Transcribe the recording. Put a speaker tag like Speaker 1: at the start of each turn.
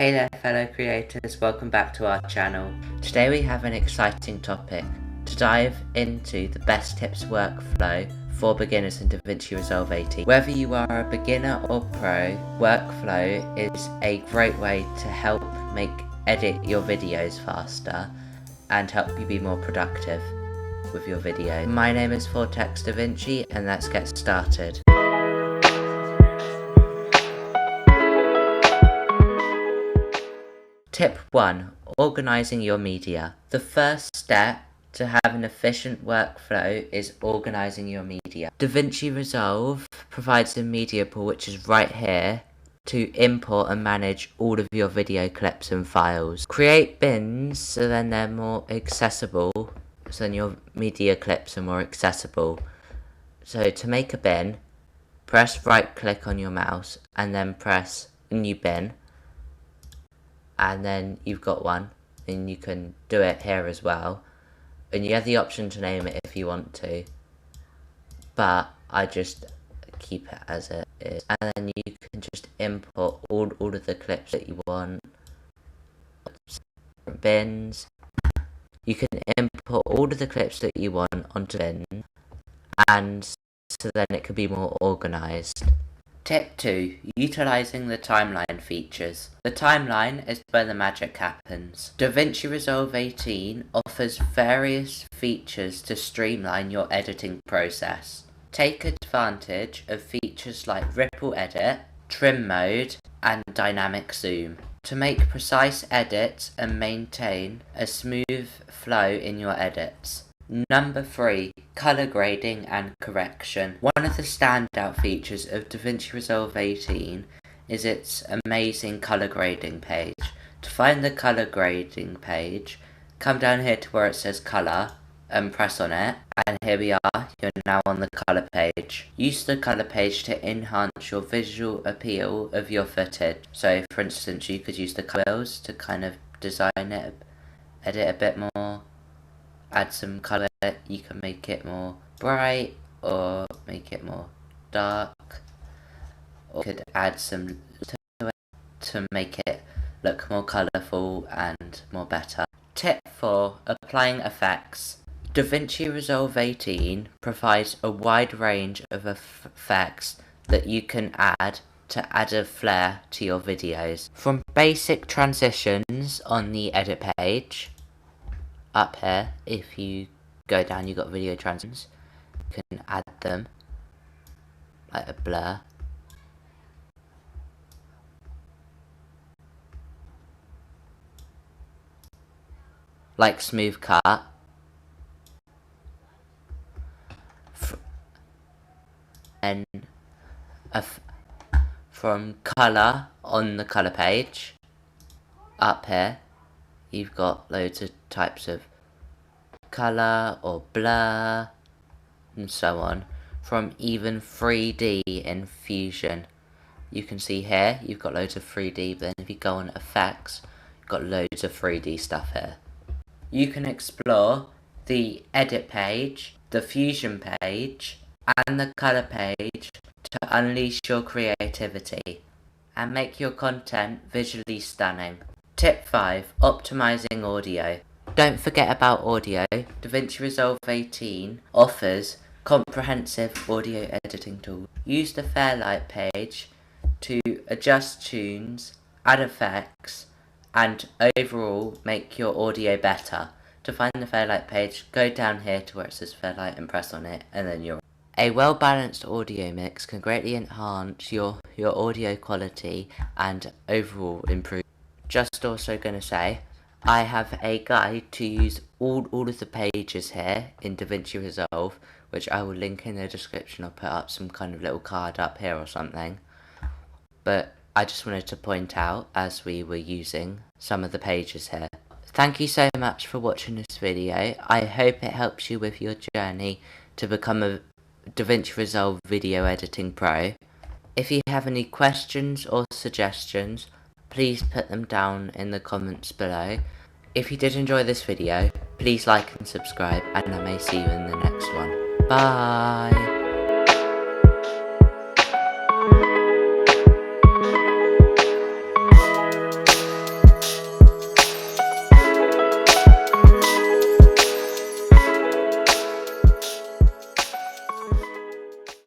Speaker 1: Hey there fellow creators, welcome back to our channel. Today we have an exciting topic to dive into the best tips workflow for beginners in Davinci Resolve 18. Whether you are a beginner or pro, workflow is a great way to help edit your videos faster and help you be more productive with your video. My name is Vortex Davinci and let's get started. Tip 1. Organizing your media. The first step to have an efficient workflow is organizing your media. Davinci Resolve provides a media pool, which is right here, to import and manage all of your video clips and files. Create bins so then they're more accessible, so then your media clips are more accessible. So to make a bin, press right click on your mouse and then press new bin. And then you've got one, and you can do it here as well, and you have the option to name it if you want to, but I just keep it as it is. And then you can just import all of the clips that you want, bins. You can import all of the clips that you want onto bin, and so then it can be more organized. Tip 2. Utilizing the timeline features. The timeline is where the magic happens. Davinci Resolve 18 offers various features to streamline your editing process. Take advantage of features like ripple edit, trim mode, and dynamic zoom to make precise edits and maintain a smooth flow in your edits. Number 3. Color grading and correction. One of the standout features of Davinci Resolve 18 is its amazing color grading page. To find the color grading page, come down here to where it says color and press on it, and here we are, you're now on the color page. Use the color page to enhance your visual appeal of your footage. So for instance, you could use the colors to kind of design it, edit a bit more, add some colour. You can make it more bright or make it more dark, or you could add some to it to make it look more colourful and more better. Tip 4. Applying effects. Davinci Resolve 18 provides a wide range of effects that you can add to add a flair to your videos. From basic transitions on the edit page, up here, if you go down, you've got video transitions. You can add them, like a blur. Like smooth cut. And from color on the color page, up here, you've got loads of types of color or blur and so on. From even 3D in Fusion, you can see here you've got loads of 3D, but then if you go on effects, you've got loads of 3D stuff here. You can explore the edit page, the Fusion page, and the color page to unleash your creativity and make your content visually stunning. Tip 5. Optimizing audio. Don't forget about audio. Davinci Resolve 18 offers comprehensive audio editing tools. Use the Fairlight page to adjust tunes, add effects, and overall make your audio better. To find the Fairlight page, go down here to where it says Fairlight and press on it, and then you're... A well-balanced audio mix can greatly enhance your audio quality and overall improve. Just also going to say, I have a guide to use all of the pages here in Davinci Resolve, which I will link in the description. I'll put up some kind of little card up here or something. But I just wanted to point out, as we were using some of the pages here. Thank you so much for watching this video. I hope it helps you with your journey to become a Davinci Resolve video editing pro. If you have any questions or suggestions, please put them down in the comments below. If you did enjoy this video, please like and subscribe, and I may see you in the next one. Bye!